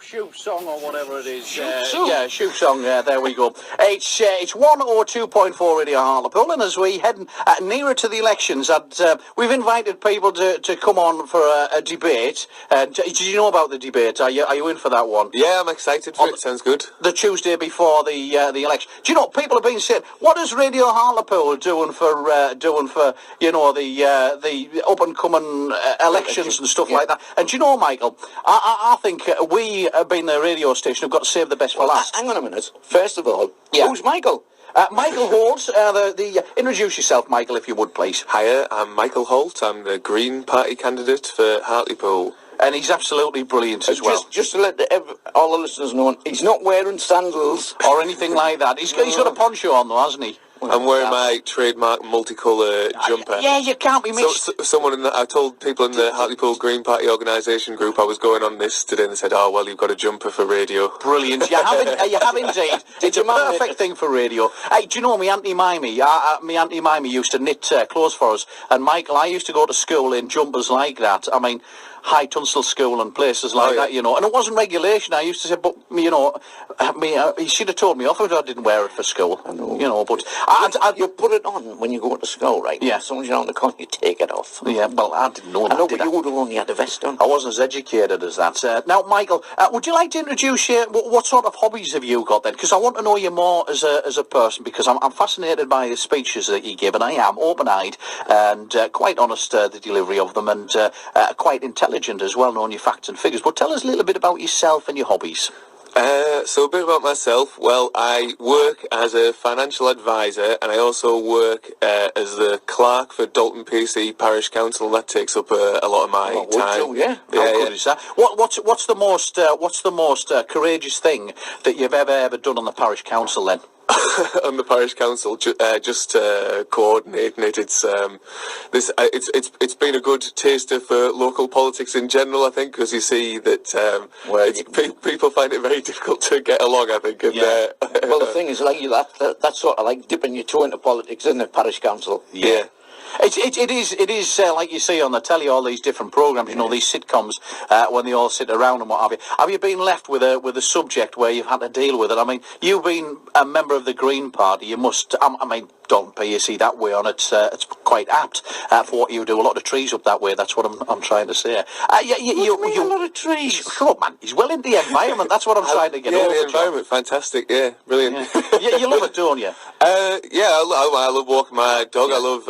Shoe song or whatever it is. Shoe shoe song. There we go. It's 102.4 Radio Hartlepool, and as we head nearer to the elections, we've invited people to come on for a debate. Did you know about the debate? Are you in for that one? Yeah, I'm excited for it. Sounds good. The Tuesday before the election. Do you know, people have been saying, what is Radio Hartlepool doing for the up and coming elections and stuff like that? And do you know, Michael, I think we, being the radio station, have got to save the best for last. Hang on a minute. First of all, who's Michael? Michael Holt. Introduce yourself, Michael, if you would, please. Hiya, I'm Michael Holt. I'm the Green Party candidate for Hartlepool. And he's absolutely brilliant as well. Just to let all the listeners know, he's not wearing sandals or anything like that. He's got a poncho on, though, hasn't he? I'm wearing my trademark multicolour jumper. Yeah, you can't be mixed. I told people in the Hartlepool Green Party organisation group I was going on this today, and they said, "Oh, well, you've got a jumper for radio." Brilliant. You have indeed. It's a perfect thing for radio. Hey, do you know, my Auntie Mimey used to knit clothes for us, and Michael, I used to go to school in jumpers like that. I mean, High Tunstall School and places like that, you know. And it wasn't regulation. I used to say, but, you know, he should have told me off if I didn't wear it for school. I know. You know, but... you put it on when you go to school, right? Yeah. As soon as you're on the corner, you take it off. Yeah, well, I didn't know that, I know, but you would have only had a vest on. I wasn't as educated as that. Now, Michael, would you like to introduce what sort of hobbies have you got then? Because I want to know you more as a person, because I'm fascinated by the speeches that you give, and I am open-eyed and quite honest, the delivery of them, and quite intelligent as well, knowing your facts and figures. But tell us a little bit about yourself and your hobbies. So a bit about myself. Well, I work as a financial advisor, and I also work as the clerk for Dalton PC Parish Council. That takes up a lot of my time. Yeah. How good is that? What's the most courageous thing that you've ever done on the parish council then? On the parish council, just coordinating it. It's been a good taster for local politics in general, I think, because you see that people find it very difficult to get along, I think. And, well, the thing is, like that's sort of like dipping your toe into politics, isn't it, parish council? Yeah. It is like you see on the telly, all these different programmes, you know, these sitcoms, when they all sit around and what have you. Have you been left with a subject where you've had to deal with it? I mean, you've been a member of the Green Party. You must, Dalton PAC that way on it's quite apt for what you do. A lot of trees up that way. That's what I'm trying to say. You a lot of trees. Shut up, man. He's well into the environment. That's what I'm trying to get over. Yeah, the environment, fantastic. Yeah, brilliant. Yeah. You love it, don't you? I love walking my dog. I love.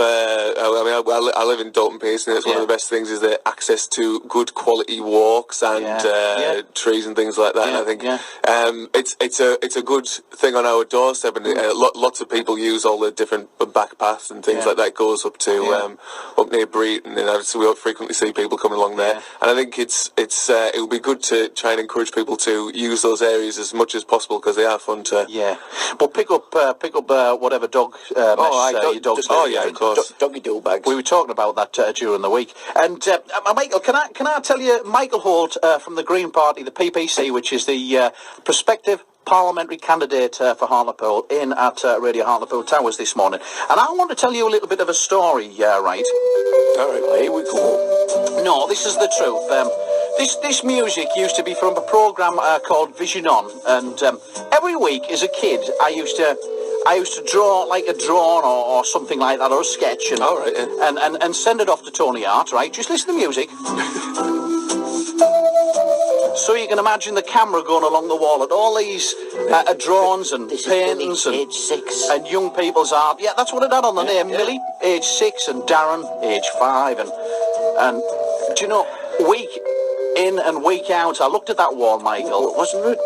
I live in Dalton PAC, and it's one of the best things is the access to good quality walks and trees and things like that. And I think it's a good thing on our doorstep, and lots of people use all the different back paths and things like that. It goes up to up near Breton, and so we frequently see people coming along there. And I think it would be good to try and encourage people to use those areas as much as possible, because they are fun to. Yeah, but pick up whatever dog your dog's. Of course. Doggy do bags. We were talking about that during the week. And Michael, can I tell you, Michael Holt from the Green Party, the PPC, which is the prospective parliamentary candidate for Hartlepool, in at Radio Hartlepool Towers this morning. And I want to tell you a little bit of a story, right? All right, well, here we go. No, this is the truth. This music used to be from a programme called Vision On, and every week as a kid I used to draw like a drawing or something like that, or a sketch, and send it off to Tony Hart, right? Just listen to the music. So you can imagine the camera going along the wall at all these drawings and paintings and age 6 and young people's art. Yeah, that's what it had on the name. Millie, age 6, and Darren, age 5, and do you know, week in and week out, I looked at that wall, Michael. Wasn't it?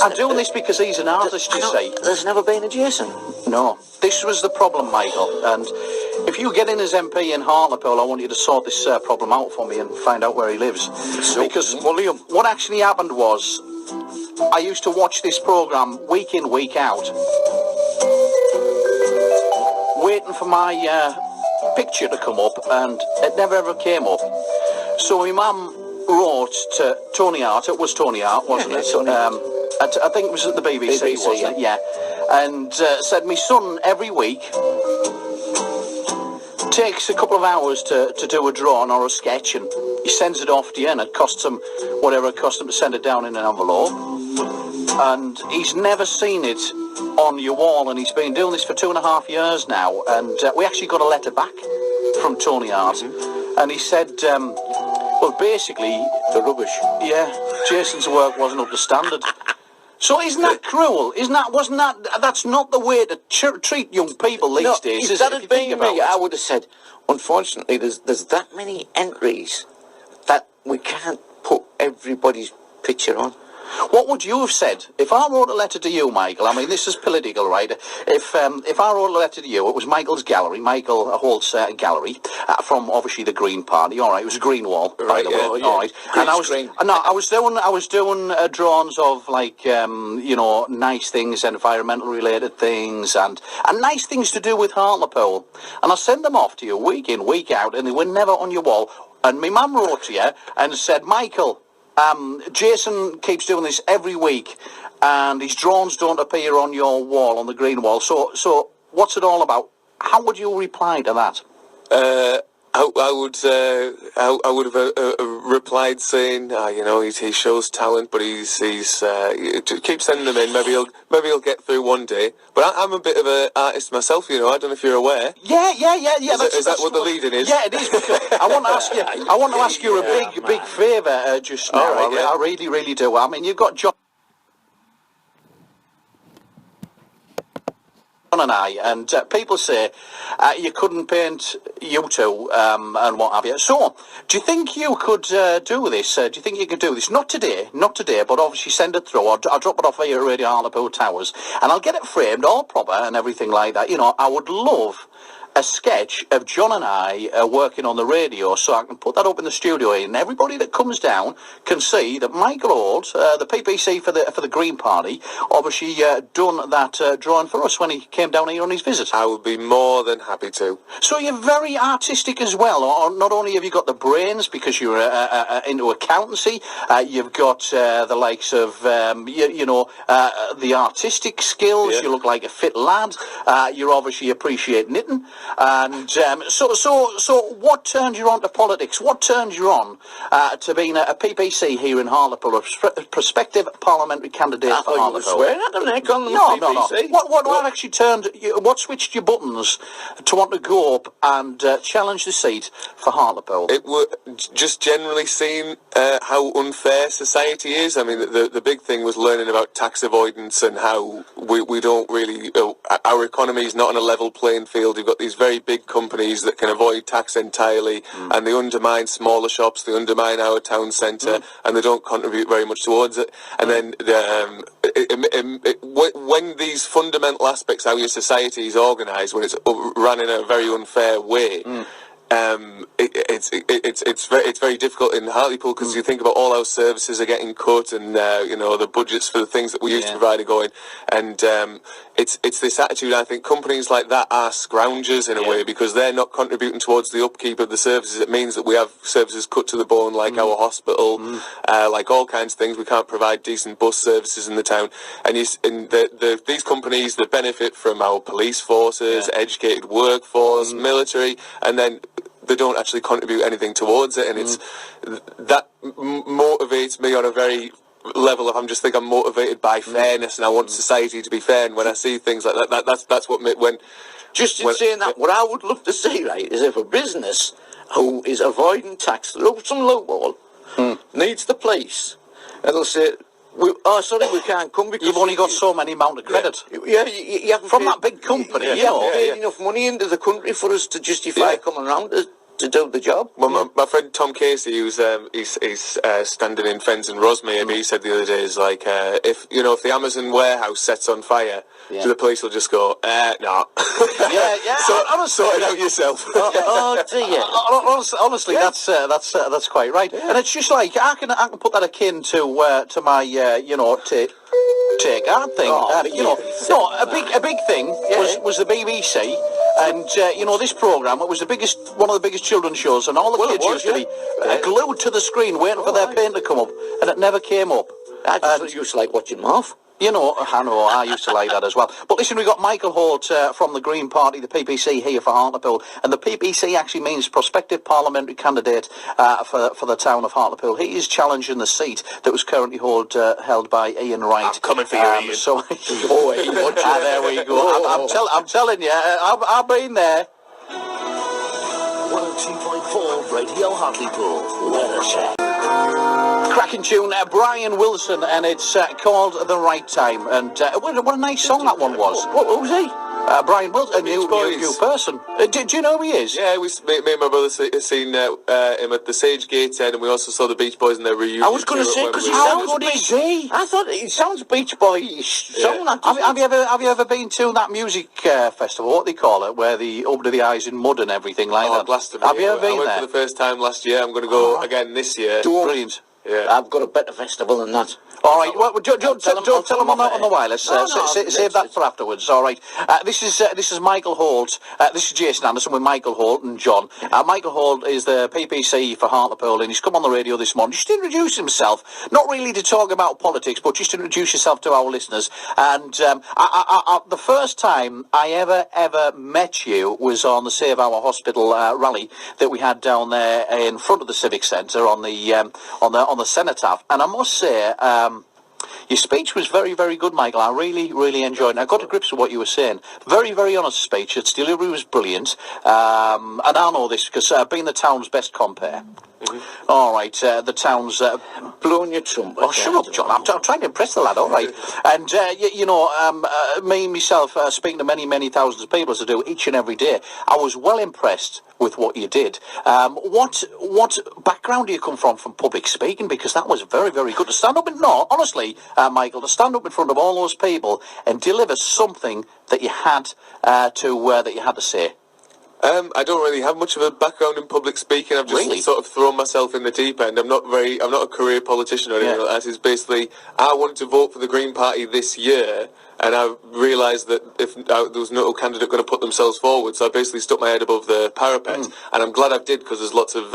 I'm doing this because he's an artist, you see. There's never been a Jason. No. This was the problem, Michael. And if you get in as MP in Hartlepool, I want you to sort this problem out for me and find out where he lives. Because what actually happened was, I used to watch this programme week in, week out, waiting for my picture to come up, and it never ever came up. So my mum wrote to Tony Hart. It was Tony Hart, wasn't it? Tony. I think it was at the BBC, wasn't it? Yeah. And said, my son every week takes a couple of hours to do a drawing or a sketch, and He sends it off to you, and it costs him whatever it costs him to send it down in an envelope. And he's never seen it on your wall, and he's been doing this for 2.5 years now. And we actually got a letter back from Tony Hart, and he said, well, basically, the rubbish. Yeah, Jason's work wasn't up to standard. So isn't that cruel? That's not the way to treat young people these days, if that had been me, I would have said, unfortunately, there's that many entries that we can't put everybody's picture on. What would you have said if I wrote a letter to you, Michael? I mean, this is political, right? If I wrote a letter to you, it was Michael's gallery, Michael Holt's gallery, from obviously the Green Party. All right, it was a green wall, by the way. All right, and I was doing drawings of like nice things, environmental related things, and nice things to do with Hartlepool, and I sent them off to you week in, week out, and they were never on your wall. And my mum wrote to you and said, Michael, Jason keeps doing this every week, and his drawings don't appear on your wall, on the green wall. So what's it all about? How would you reply to that? I would have replied saying, he shows talent, but he's keep sending them in. Maybe he'll get through one day. But I'm a bit of an artist myself. I don't know if you're aware. Yeah. Is that what the leading is? Yeah, it is. Because I want to ask you a big favour just now. Right, I really do. I mean, you've got John and I, and people say you couldn't paint you two and what have you. So, do you think you could do this? Do you think you could do this? Not today, but obviously send it through. I'll drop it off here at Radio Hartlepool Towers, and I'll get it framed all proper and everything like that. I would love a sketch of John and I working on the radio, so I can put that up in the studio, and everybody that comes down can see that Michael Holt, the PPC for the Green Party, obviously done that drawing for us when he came down here on his visit. I would be more than happy to. So you're very artistic as well, or not only have you got the brains because you're into accountancy, you've got the likes of the artistic skills. Yeah. You look like a fit lad. You obviously appreciate knitting. And so what turned you on to politics? What turned you on to being a PPC here in Hartlepool, a prospective parliamentary candidate for Hartlepool? What actually what switched your buttons to want to go up and challenge the seat for Hartlepool? It was just generally seeing how unfair society is. I mean, the big thing was learning about tax avoidance and how we don't really, our economy is not on a level playing field. You've got these very big companies that can avoid tax entirely, and they undermine smaller shops, they undermine our town centre, and they don't contribute very much towards it. And then when these fundamental aspects of how your society is organised, when it's run in a very unfair way, it's very difficult in Hartlepool, because you think about all our services are getting cut, and the budgets for the things that we used to provide are going, and it's this attitude. I think companies like that are scroungers in a way, because they're not contributing towards the upkeep of the services. It means that we have services cut to the bone, like our hospital, like all kinds of things. We can't provide decent bus services in the town, and these companies that benefit from our police forces, educated workforce, military, and then they don't actually contribute anything towards it, and it's that motivates me on a very level of I'm motivated by fairness, and I want society to be fair. And when I see things like that, that's what when saying that, what I would love to see, right, is if a business who is avoiding tax, some lowball, needs the place, and they'll say, we can't come because you've only got so many amount of credit. Yeah, you haven't from that big company. You haven't paid enough money into the country for us to justify coming around to do the job. Well, my friend Tom Casey, who's he's standing in Fens and Rosmere, he said the other day, is like, if the Amazon warehouse sets on fire, so the police will just go, no. Sort it out yourself. Dear. Honestly, that's quite right. And it's just like I can put that akin to my take art thing. A big thing was the BBC. And this programme, it was one of the biggest children's shows, and all the kids used to be glued to the screen waiting for their paint to come up, and it never came up. I just used to like watching them off. You know, I used to like that as well. But listen, we've got Michael Holt from the Green Party, the PPC, here for Hartlepool. And the PPC actually means prospective parliamentary candidate for the town of Hartlepool. He is challenging the seat that was currently held by Ian Wright. I'm coming for you, Ian. So, there we go. I'm telling you, I've been there. 102.4 Radio Hartlepool. Weather check. Cracking tune, Brian Wilson, and it's called The Right Time. And what a nice song that one was. What was he? Brian Wilson, a new person. Do you know who he is? Yeah, me and my brother seen him at the Sage Gateshead, and we also saw the Beach Boys in their reunion. I was going to say, because he sounds Beach. I thought it sounds Beach Boyish. Yeah. Have you ever been to that music festival? What they call it, where the up to the eyes in mud and everything like that? Glastonbury. Have you ever been there? I went for the first time last year. I'm going to go again this year. Brilliant. Yeah. I've got a better festival than that. All right, well, don't tell them on the wireless. Save that for afterwards. All right. This is Michael Holt. This is Jason Anderson with Michael Holt and John. Michael Holt is the PPC for Hartlepool, and he's come on the radio this morning just to introduce himself. Not really to talk about politics, but just to introduce yourself to our listeners. And the first time I ever met you was on the Save Our Hospital rally that we had down there in front of the Civic Centre on the cenotaph. And I must say, your speech was very, very good, Michael. I really enjoyed it. I got to grips with what you were saying. Very, very honest speech. Its delivery was brilliant. And I know this because being the town's best compare. Mm-hmm. All right, the town's blowing your trumpet. Oh, shut up, John. I'm trying to impress the lad, all right. And, me, myself, speaking to many thousands of people as I do each and every day, I was well impressed with what you did. What background do you come from public speaking? Because that was very, very good to stand up and honestly, Michael, to stand up in front of all those people and deliver something that you had to say. I don't really have much of a background in public speaking. I've just sort of thrown myself in the deep end. I'm not a career politician or anything like that. It's basically, I wanted to vote for the Green Party this year, and I realised that if there was no candidate going to put themselves forward, so I basically stuck my head above the parapet. And I'm glad I did, because there's lots of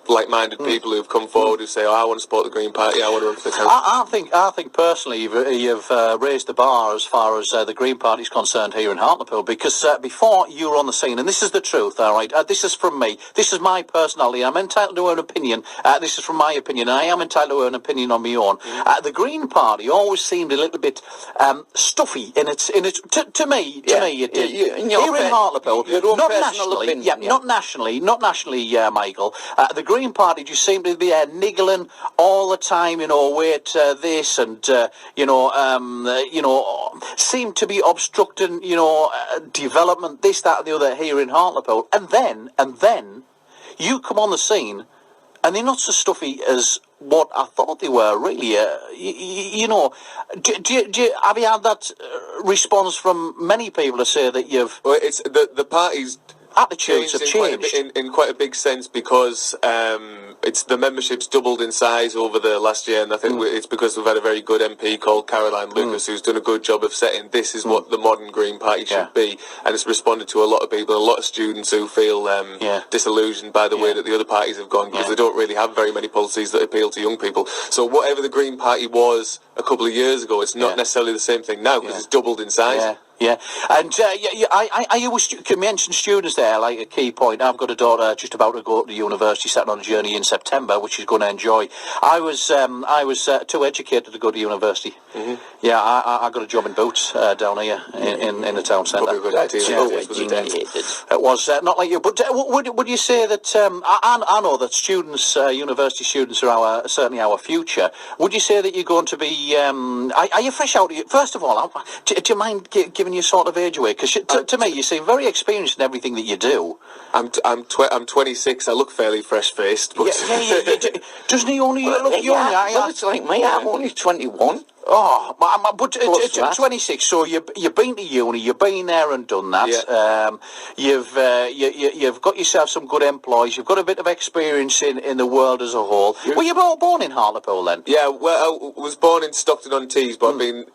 like-minded people who've come forward who say, I want to support the Green Party, I want to run for the council. I think personally you've raised the bar as far as the Green Party is concerned here in Hartlepool, because before you were on the scene, and this is the truth, all right, this is from me, this is my personality, I'm entitled to an opinion, this is from my opinion, and I am entitled to an opinion on my own. The Green Party always seemed a little bit stuffy in its to me it did. Here in Hartlepool, not nationally, Michael, the Green Party just seemed to be niggling all the time, wait this and seemed to be obstructing, development, this, that, and the other here in Hartlepool, and then you come on the scene, and they're not so stuffy as what I thought they were, really. Have you had that response from many people to say that you've... Well, it's the party's attitudes have changed in quite a big sense, because it's the membership's doubled in size over the last year, and I think it's because we've had a very good MP called Caroline Lucas who's done a good job of setting this is what the modern Green Party should be, and it's responded to a lot of people, a lot of students who feel disillusioned by the way that the other parties have gone, because they don't really have very many policies that appeal to young people. So whatever the Green Party was a couple of years ago, it's not necessarily the same thing now, because it's doubled in size. Yeah, and you mentioned students there, like a key point. I've got a daughter just about to go to university, starting on a journey in September, which she's going to enjoy. I was too educated to go to university. Mm-hmm. Yeah, I got a job in Boots down here in the town centre. Probably a good idea. It was not like you, but would you say that? I know that students, university students, are certainly our future. Would you say that you're going to be? Are you fresh out? First of all, do you mind giving your sort of age away? Because to me, you seem very experienced in everything that you do. I'm 26. I look fairly fresh-faced. But doesn't he only look young? Well, it's like me. I'm only 21. Oh, but 26. So you've been to uni, you've been there and done that. Yeah. You've got yourself some good employees. You've got a bit of experience in the world as a whole. Were you born in Hartlepool then? Yeah, well, I was born in Stockton-on-Tees, but I've been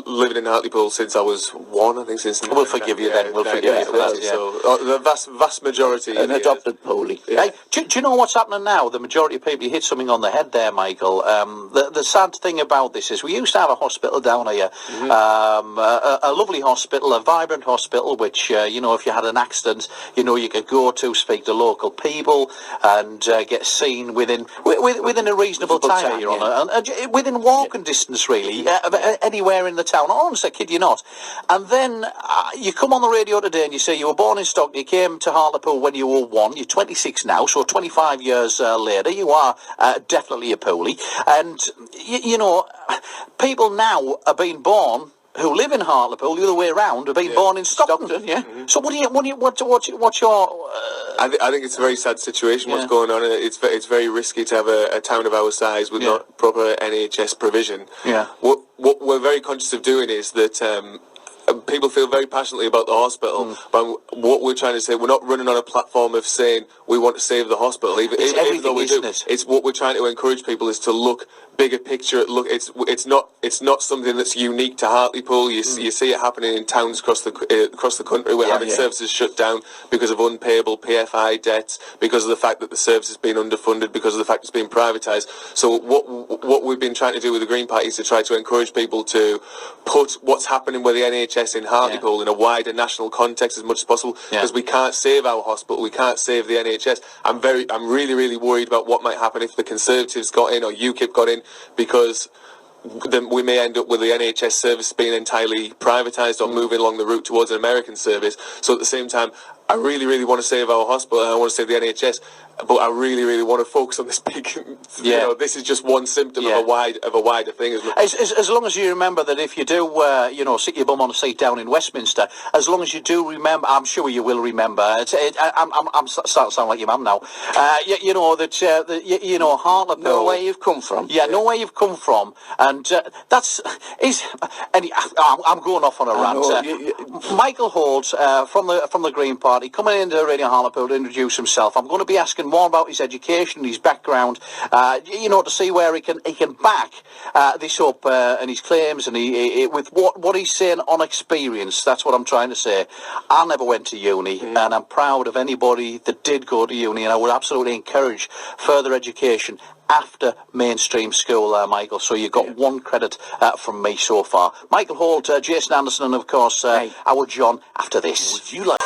living in Hartlepool since I was 1. I think since. We'll forgive you then. We'll forgive you for that. Yeah. So the vast majority. An adopted Polie. Yeah. Hey, do you know what's happening now? The majority of people, you hit something on the head there, Michael. The sad thing about this says, we used to have a hospital down here, a lovely hospital, a vibrant hospital, which, you know, if you had an accident, you know, you could go to, speak to local people, and get seen within a reasonable time, Your Honour, and within walking distance, really, anywhere in the town. Honestly, I kid you not. And then you come on the radio today and you say you were born in Stockton, you came to Hartlepool when you were 1, you're 26 now, so 25 years later, you are definitely a poolie. And, you know, people now are being born who live in Hartlepool the other way around have been born in Stockton. Yeah. So what's your? I think it's a very sad situation. What's going on? It's very risky to have a town of our size with not proper NHS provision. Yeah. What we're very conscious of doing is that. People feel very passionately about the hospital, but what we're trying to say, we're not running on a platform of saying we want to save the hospital, even though we do. It's what we're trying to encourage people is to look bigger picture. Look, it's not something that's unique to Hartlepool. You see it happening in towns across the country. We're having services shut down because of unpayable PFI debts, because of the fact that the service has been underfunded, because of the fact it's been privatised. So what we've been trying to do with the Green Party is to try to encourage people to put what's happening with the NHS in Hartlepool in a wider national context as much as possible, because we can't save our hospital, we can't save the NHS. I'm really worried about what might happen if the Conservatives got in or UKIP got in, because then we may end up with the NHS service being entirely privatised or moving along the route towards an American service. So at the same time, I really want to save our hospital and I want to save the NHS, but I really want to focus on this big. You know, this is just one symptom of a wider thing. As long as you remember that if you do, you know, sit your bum on a seat down in Westminster, as long as you do remember, I'm sure you will remember. I'm starting to sound like your mum now. You know that you know Hartlepool. Know where you've come from. Yeah, know where you've come from, and I'm going off on a rant. Michael Holt from the Green Party coming into Radio Hartlepool to introduce himself. I'm going to be asking more about his education, his background, you know, to see where he can back this up and his claims and he with what he's saying on experience. That's what I'm trying to say. I never went to uni, and I'm proud of anybody that did go to uni, and I would absolutely encourage further education after mainstream school, Michael. So you got one credit from me so far. Michael Holt, Jason Anderson, and of course our John after this. Would you like?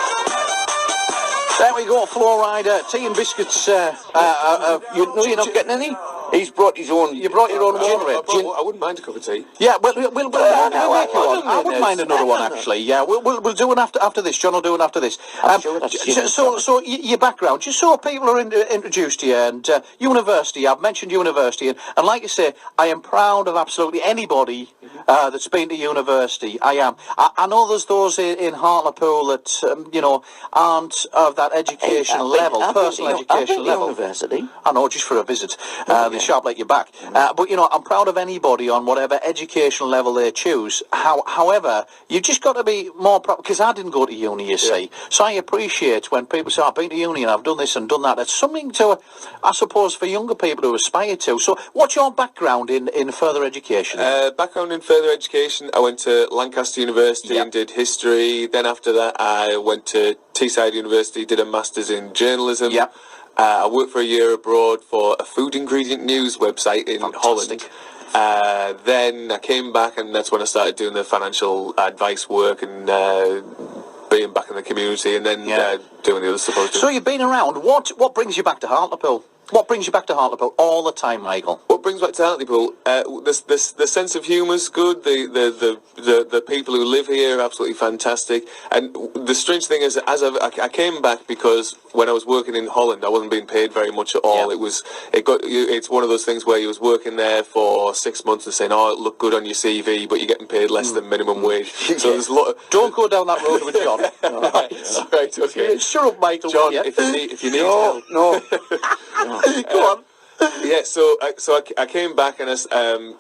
There we go, floor rider, tea and biscuits. You're not getting any? He's brought his own. You brought your own gin. I wouldn't mind a cup of tea. Yeah, we'll make you one. I wouldn't mind another one, actually. Yeah, we'll do one after this. John will do one after this. So your background, just so people are introduced to you, and university. I've mentioned university, and like you say, I am proud of absolutely anybody that's been to university. I am. I know there's those in Hartlepool that you know aren't of that educational level, personal education level. University. I know, just for a visit. They sharp like your back. But, you know, I'm proud of anybody on whatever educational level they choose. However, you've just got to be more proud, because I didn't go to uni, you see. So I appreciate when people say, I've been to uni and I've done this and done that. It's something to, I suppose, for younger people to aspire to. So what's your background in further education? Background in further education, I went to Lancaster University and did history. Then after that, I went to Teesside University, did a master's in journalism. Yep. I worked for a year abroad for a food ingredient news website in Holland. Then I came back, and that's when I started doing the financial advice work and being back in the community, and then doing the other stuff. So you've been around. What brings you back to Hartlepool? What brings you back to Hartlepool all the time, Michael? What brings back to Hartlepool? The sense of humour's good. The people who live here are absolutely fantastic. And the strange thing is, I came back because when I was working in Holland, I wasn't being paid very much at all. It's one of those things where you was working there for 6 months and saying, "Oh, it looked good on your CV, but you're getting paid less than minimum wage." So there's a lot of... Don't go down that road with John. Right, okay. Shut up, Michael. John, if you need help. No. Go on. Yeah, so I came back, and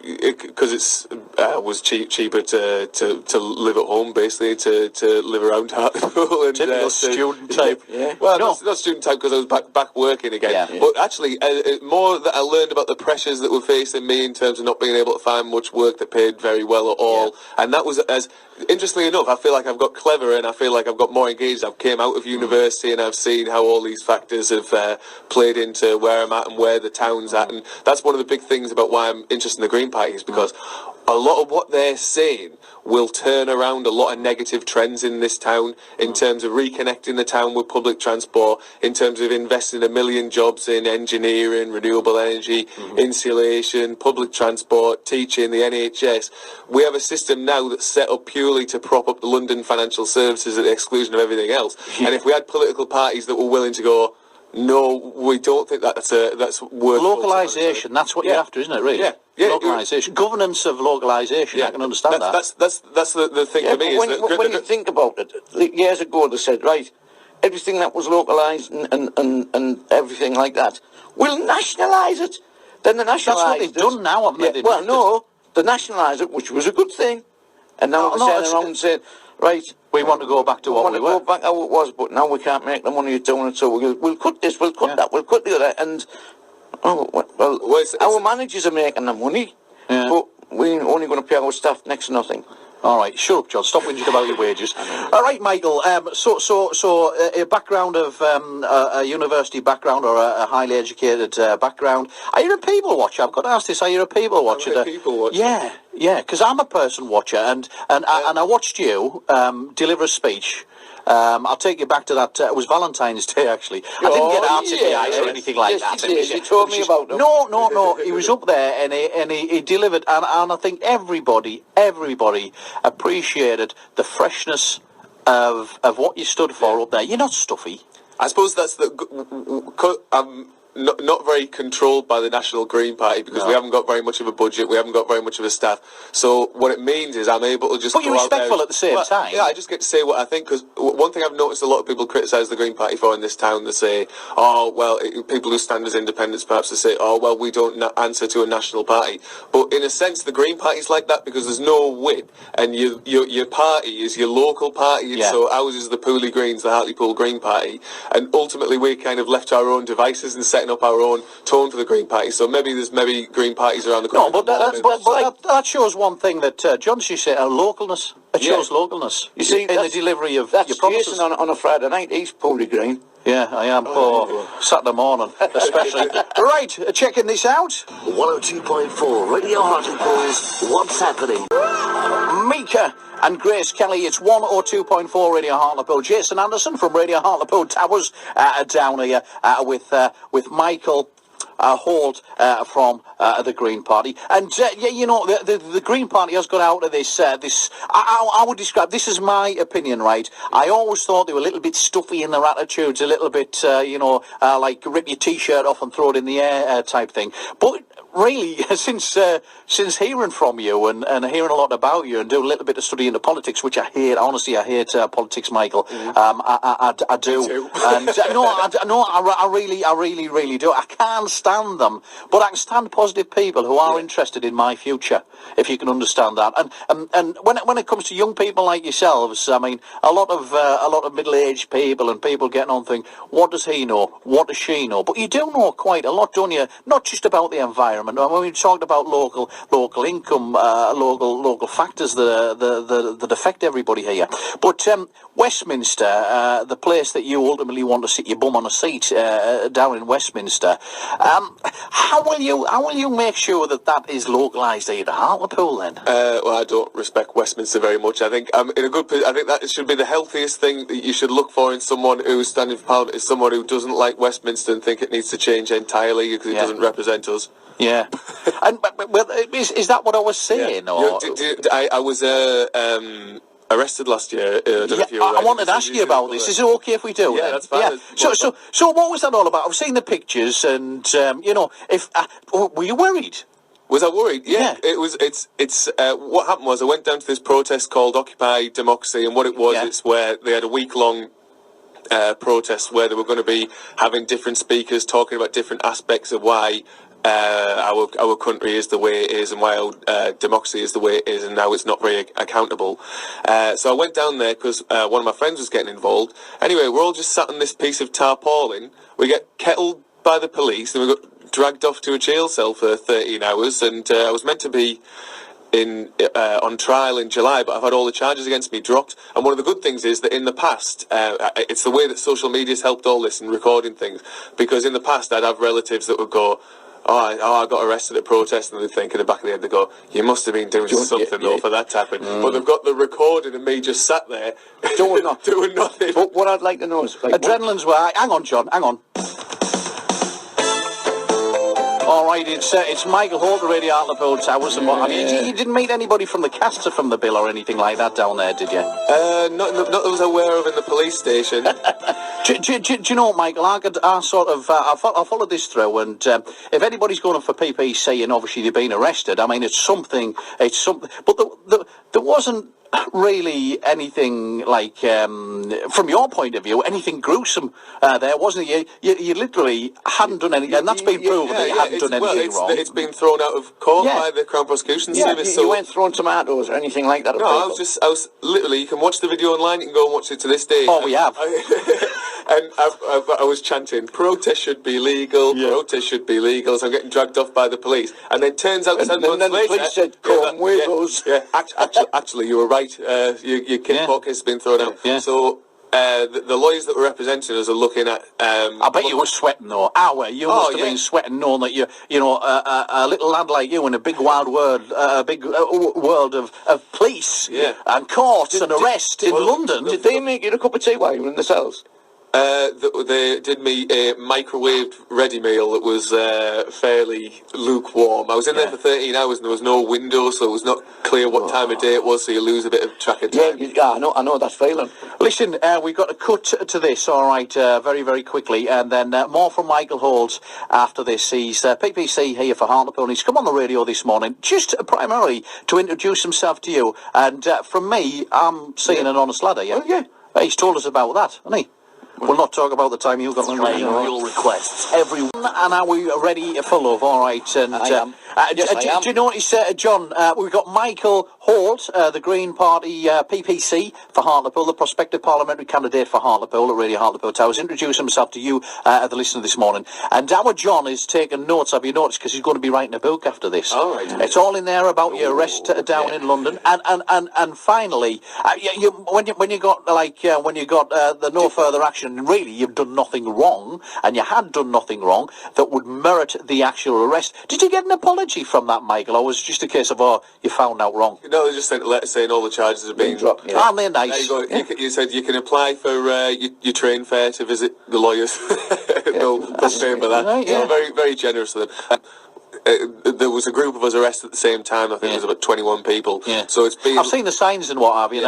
because it was cheaper to live at home, basically to live around Hartlepool. And typical student type. Yeah. Well, not student type, because I was back working again. Yeah. But actually, more that I learned about the pressures that were facing me in terms of not being able to find much work that paid very well at all. Yeah. And that was, as interestingly enough, I feel like I've got clever, and I feel like I've got more engaged. I've came out of university, and I've seen how all these factors have played into where I'm at and where the town towns at, and that's one of the big things about why I'm interested in the Green Party, is because a lot of what they're saying will turn around a lot of negative trends in this town in terms of reconnecting the town with public transport, in terms of investing 1 million jobs in engineering, renewable energy, insulation, public transport, teaching, the NHS. We have a system now that's set up purely to prop up the London financial services at the exclusion of everything else. And if we had political parties that were willing to go, no, we don't think that's worth localisation. That's what you're after, isn't it? Really? Yeah. Localisation, governance of localisation. Yeah. I can understand that. That's the thing for me. When you think about it, years ago they said, right, everything that was localised and everything like that, we'll nationalise it. Then they nationalised it. That's what they've done now, haven't they? Well, no, they nationalised it, which was a good thing, and now they're turning around and saying, right, we want to go back to what we were. We want to go back how it was, but now we can't make the money doing it, so we'll cut this, we'll cut that, we'll cut the other, and our managers are making the money, but we're only going to pay our staff next to nothing. All right, shut up, John. Stop whinging about your wages. All right, Michael. So a background of a university background or a highly educated background. Are you a people watcher? I've got to ask this. Are you a people watcher? I'm a people watcher. Yeah. Because I'm a person watcher, and I watched you deliver a speech. I'll take you back to that. It was Valentine's Day, actually. I didn't get arts in the eyes or anything like that. You told me about them. No. He was up there and he delivered, and I think everybody appreciated the freshness of what you stood for up there. You're not stuffy. I suppose that's not very controlled by the National Green Party, because we haven't got very much of a budget, we haven't got very much of a staff. So what it means is I'm able to just. But you're respectful at the same time. Yeah, I just get to say what I think, because one thing I've noticed a lot of people criticise the Green Party for in this town. They say, oh well, people who stand as independents perhaps they say, oh well, we don't answer to a national party. But in a sense, the Green Party's like that because there's no win, and your party is your local party. And so ours is the Pooley Greens, the Hartlepool Green Party, and ultimately we're kind of left to our own devices and setting up our own tone for the Green Party. So maybe there's Green Parties around the corner. No, but that shows one thing that John said: localness. It shows localness. You see, in the delivery of your promises. Jason on a Friday night. He's Pooley Green. Yeah, I am for Saturday morning, especially. Right, checking this out. 102.4 Radio Hartlepool's What's Happening. Mika and Grace Kelly. It's 102.4 Radio Hartlepool. Jason Anderson from Radio Hartlepool Towers down here with Michael Holt from the Green Party. And the Green Party has got out of this. I would describe this as my opinion, right? I always thought they were a little bit stuffy in their attitudes, a little bit, like rip your T-shirt off and throw it in the air type thing. But really, since hearing from you and hearing a lot about you and doing a little bit of study into politics, which I hate. Honestly, I hate politics, Michael. I do. And I really do. I can't stand them, but I can stand positive people who are interested in my future, if you can understand that. And when it comes to young people like yourselves, I mean, a lot of middle-aged people and people getting on think, what does he know? What does she know? But you do know quite a lot, don't you? Not just about the environment. When we talked about local income, local factors that affect everybody here. But Westminster, the place that you ultimately want to sit your bum on a seat down in Westminster, how will you make sure that is localised here at Hartlepool then? Well, I don't respect Westminster very much. I think I think that should be the healthiest thing that you should look for in someone who's standing for Parliament, is someone who doesn't like Westminster and think it needs to change entirely because it doesn't represent us. Yeah, and is that what I was saying? Yeah. Or I was arrested last year. I wanted to ask you about this. Is it okay if we do? Yeah, that's fine. Yeah. So what was that all about? I've seen the pictures, and if were you worried? Was I worried? Yeah. It was. It's. What happened was I went down to this protest called Occupy Democracy, and what it was, it's where they had a week-long protest where they were going to be having different speakers talking about different aspects of why our country is the way it is and why our democracy is the way it is, and now it's not very accountable. So I went down there because one of my friends was getting involved. Anyway, we're all just sat on this piece of tarpaulin. We get kettled by the police and we got dragged off to a jail cell for 13 hours, and I was meant to be on trial in July, but I've had all the charges against me dropped. And one of the good things is that in the past, it's the way that social media's helped all this and recording things, because in the past I'd have relatives that would go, I got arrested at protest, and they think in the back of the head, they go, you must have been doing something though for that to happen. But they've got the recording of me just sat there doing nothing. But what I'd like to know is, adrenaline's where. Hang on, John. Hang on. All right, it's Michael Holt, the Radio Hartlepool Towers, and what have you. You didn't meet anybody from the cast or from the bill or anything like that down there, did you? Not that I was aware of in the police station. Do you know what, Michael? I followed this through, and if anybody's going for PPC and obviously they've been arrested, I mean, it's something. But there wasn't really anything like, from your point of view, anything gruesome there, wasn't it? You literally hadn't done anything, and that's been proven that you hadn't done anything wrong. It's been thrown out of court by the Crown Prosecution Service. You weren't throwing tomatoes or anything like that. No, I was literally, you can watch the video online, you can go and watch it to this day. Oh, we have. And I was chanting, protest should be legal, protest should be legal, so I'm getting dragged off by the police. And then turns out 10 months later... the police said, come with us. Yeah, actually, you were right. Your kid case has been thrown out. Yeah. So the lawyers that were representing us are looking at... I bet you were sweating, though. You must have been sweating, knowing that a little lad like you in a big wild world, world of police and courts and arrests in London. Did they make you a cup of tea while you were in the cells? They did me a microwaved ready meal that was fairly lukewarm. I was in there for 13 hours and there was no window, so it was not clear what time of day it was, so you lose a bit of track of time. Yeah, I know that feeling. Listen, we've got to cut to this, all right, very, very quickly, and then more from Michael Holt after this. He's PPC here for Hartlepool, and he's come on the radio this morning just primarily to introduce himself to you. And from me, I'm seeing an honest lad here. He's told us about that, hasn't he? We'll not talk about the time you got playing real requests. Everyone, and are we ready for love? All right. And I am. Do you notice, John? We've got Michael Holt, the Green Party PPC for Hartlepool, the prospective parliamentary candidate for Hartlepool at Radio Hartlepool Towers. Introduce himself to you, the listener, this morning. And our John is taking notes. Have you noticed? Because he's going to be writing a book after this. All right. It's all in there about your arrest down in London. And finally, when you got the no further action. Really, you've done nothing wrong, and you had done nothing wrong that would merit the actual arrest. Did you get an apology from that, Michael, or was it just a case of, you found out wrong? No, they just sent a letter saying all the charges have been dropped. Aren't they nice? There you go. You said you can apply for your train fare to visit the lawyers. They'll pay for that. Right, very, very generous of them. There was a group of us arrested at the same time. I think it was about 21 people. Yeah. So it's been. I've seen the signs and what have you.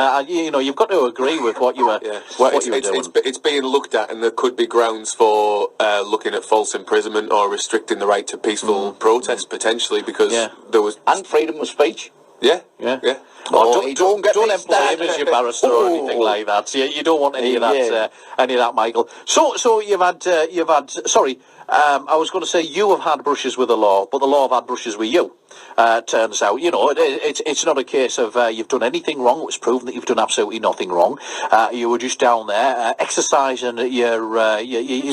You've got to agree with what you were. What you were doing. It's being looked at, and there could be grounds for looking at false imprisonment or restricting the right to peaceful protest potentially, because there was and freedom of speech. Yeah. Don't employ him as your barrister or anything like that. So you don't want any of that, Michael. So you've had. Sorry. I was going to say you have had brushes with the law, but the law have had brushes with you. Turns out, it's not a case of you've done anything wrong. It was proven that you've done absolutely nothing wrong. You were just down there exercising your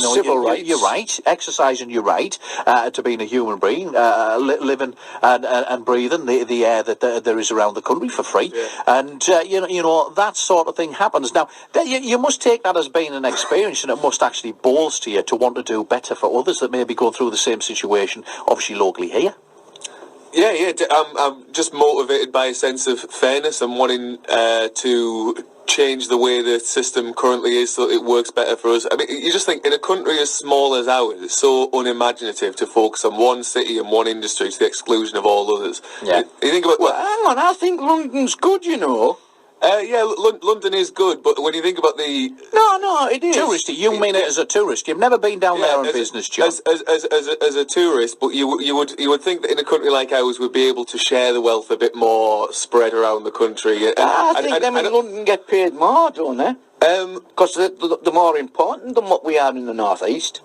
civil rights. Your right, exercising your right to being a human being, living and breathing the air that there is around the country for free. And that sort of thing happens. Now, you must take that as being an experience, and it must actually bolster you to want to do better for others that maybe go through the same situation, obviously locally here. Yeah. I'm just motivated by a sense of fairness and wanting to change the way the system currently is so it works better for us. I mean, you just think in a country as small as ours, it's so unimaginative to focus on one city and one industry to the exclusion of all others. Yeah. You think about... Well, hang on, I think London's good, London is good, but when you think about the... No, it is. Touristy, you mean it as a tourist. You've never been down there on business, John. As a tourist, but you would think that in a country like ours we'd be able to share the wealth a bit more spread around the country. I think them in London get paid more, don't they? Because they're more important than what we are in the North East.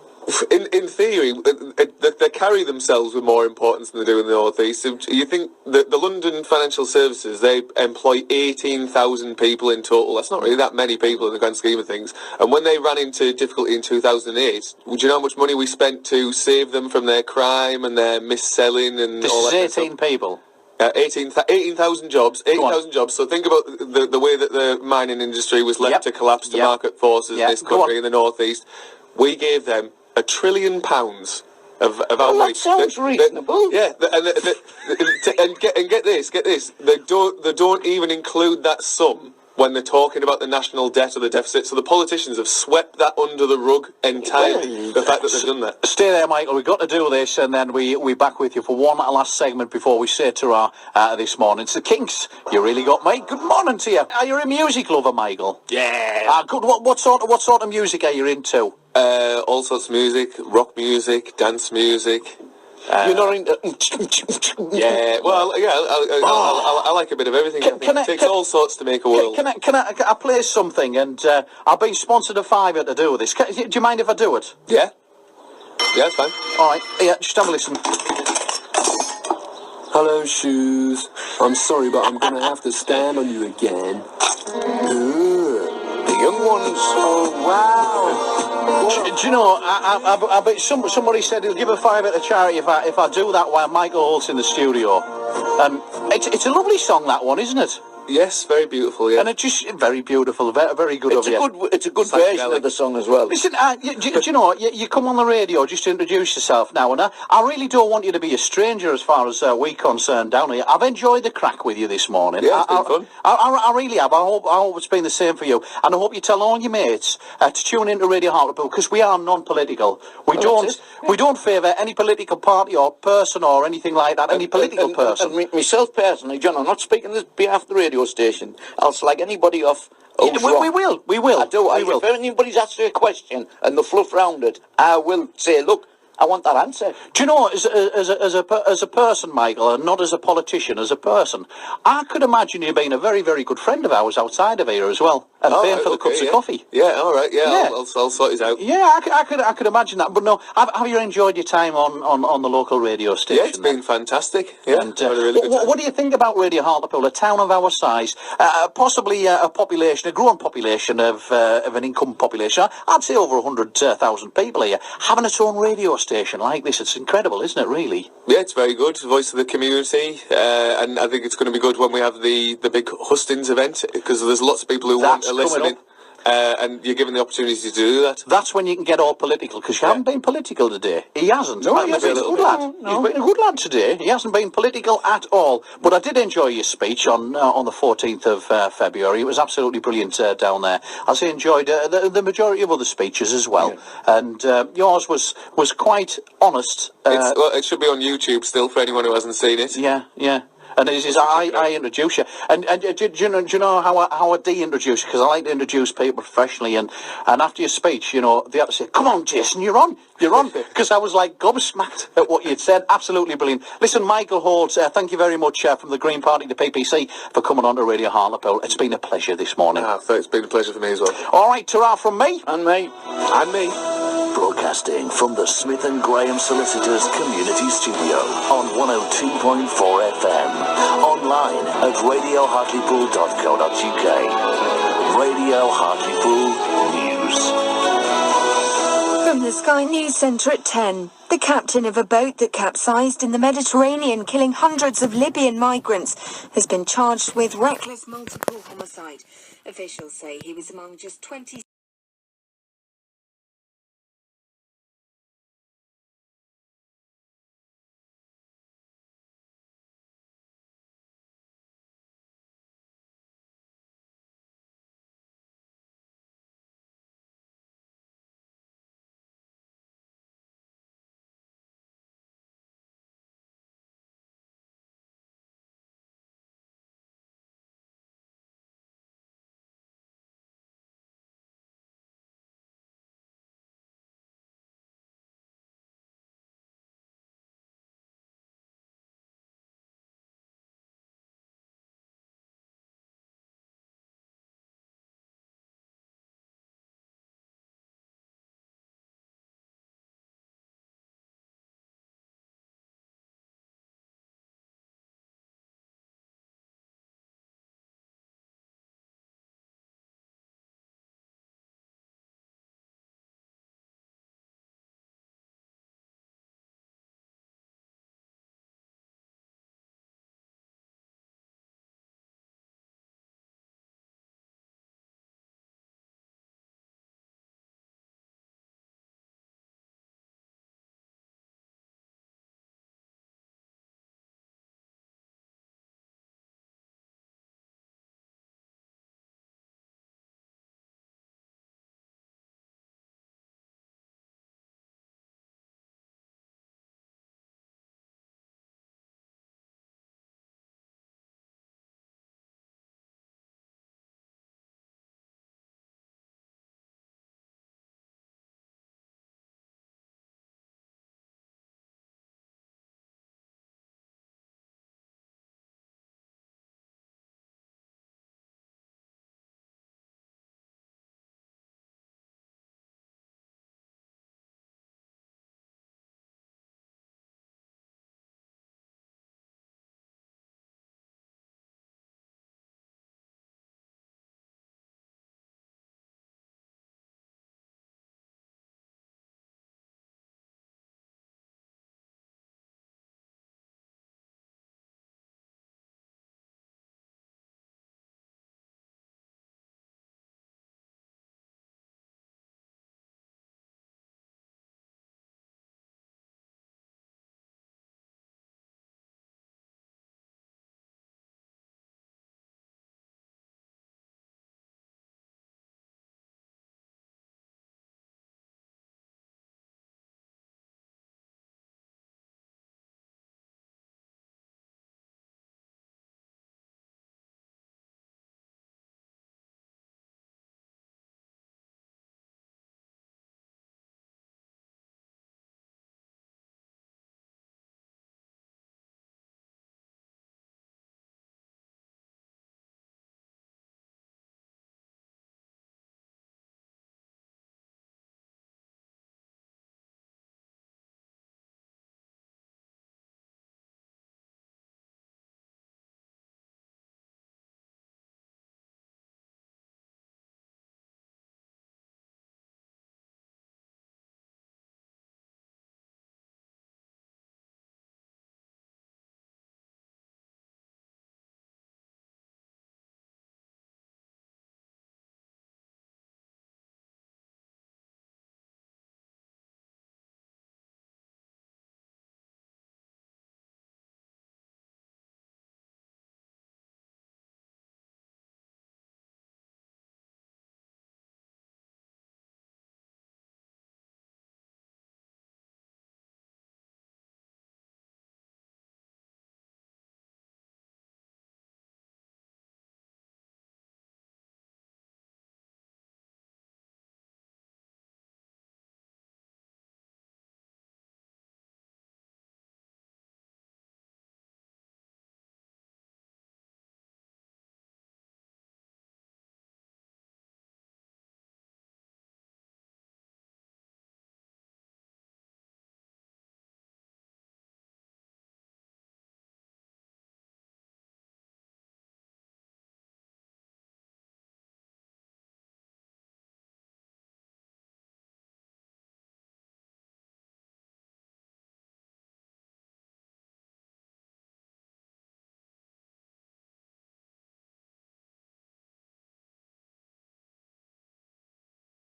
In theory, they carry themselves with more importance than they do in the North East. You think that the London Financial Services, they employ 18,000 people in total. That's not really that many people in the grand scheme of things. And when they ran into difficulty in 2008, would you know how much money we spent to save them from their crime and their mis-selling and this all that? This is 18 people. 18,000 jobs. 18,000 jobs. So think about the way that the mining industry was left to collapse to market forces in this country in the North East. We gave them £1 trillion of how Well, many. that sounds reasonable. And get this. They don't even include that sum when they're talking about the national debt or the deficit. So the politicians have swept that under the rug entirely. The fact that they've done that. Stay there, Michael. We've got to do this, and then we back with you for one last segment before we say ta-ra this morning. It's the Kinks. You really got me. Good morning to you. Are you a music lover, Michael? Yeah. Good. What sort of music are you into? All sorts of music, rock music, dance music. You're not into... Yeah, well, yeah, I like a bit of everything. It takes all sorts to make a world. Can I play something? And I've been sponsored a £5 to do this. Do you mind if I do it? Yeah. Yeah, it's fine. All right. Yeah, just have a listen. Hello, Shoes. I'm sorry, but I'm gonna have to stand on you again. The young ones. Oh, wow. Do you know, I bet somebody said he'll give a £5 to charity if I do that while Michael Holt's in the studio. It's a lovely song, that one, isn't it? Yes, very beautiful, yeah. And it's just very beautiful, very good of you. It's a good version of the song as well. Listen, do you know, you come on the radio just to introduce yourself now, and I really don't want you to be a stranger as far as we're concerned down here. I've enjoyed the crack with you this morning. Yeah, it's been fun. I really have. I hope it's been the same for you. And I hope you tell all your mates to tune into Radio Hartlepool, because we are non-political. We don't favour any political party or person or anything like that, any political person. And myself personally, John, I'm not speaking on behalf of the radio station. I'll slag anybody off. We will. I do. If anybody's asked you a question and they fluff round it, I will say, look, I want that answer. Do you know, as a person, Michael, and not as a politician, as a person, I could imagine you being a very, very good friend of ours outside of here as well, and paying for the cups of coffee. Yeah, all right, yeah. I'll sort it out. Yeah, I could imagine that. But no, have you enjoyed your time on the local radio station? Yeah, it's been fantastic. Yeah, and, what do you think about Radio Hartlepool, a town of our size, possibly a growing population of an income population? I'd say over 100,000 people here, having its own radio station like this. It's incredible, isn't it, really? Yeah, it's very good. Voice of the community, and I think it's going to be good when we have the big hustings event, because there's lots of people who want to listen in. And you're given the opportunity to do that. That's when you can get all political, because you haven't been political today. He hasn't. No, he's been a good lad. He's been a good lad today. He hasn't been political at all. But I did enjoy your speech on the 14th of February. It was absolutely brilliant down there. As I enjoyed the majority of other speeches as well. Yeah. And yours was quite honest. It should be on YouTube still for anyone who hasn't seen it. Yeah. And it is I introduce you, and do you know how I de-introduce you? Because I like to introduce people professionally, and after your speech, you know, they have to say, "Come on, Jason, you're on," because I was like gobsmacked at what you'd said. Absolutely brilliant. Listen, Michael Holt, thank you very much from the Green Party to PPC for coming on to Radio Hartlepool. It's been a pleasure this morning. It's been a pleasure for me as well. All right, ta-ra from me and me. Broadcasting from the Smith & Graham Solicitors Community Studio on 102.4 FM. Online at radiohartlepool.co.uk. Radio Hartlepool News. From the Sky News Centre at 10. The captain of a boat that capsized in the Mediterranean, killing hundreds of Libyan migrants, has been charged with reckless multiple homicide. Officials say he was among just 20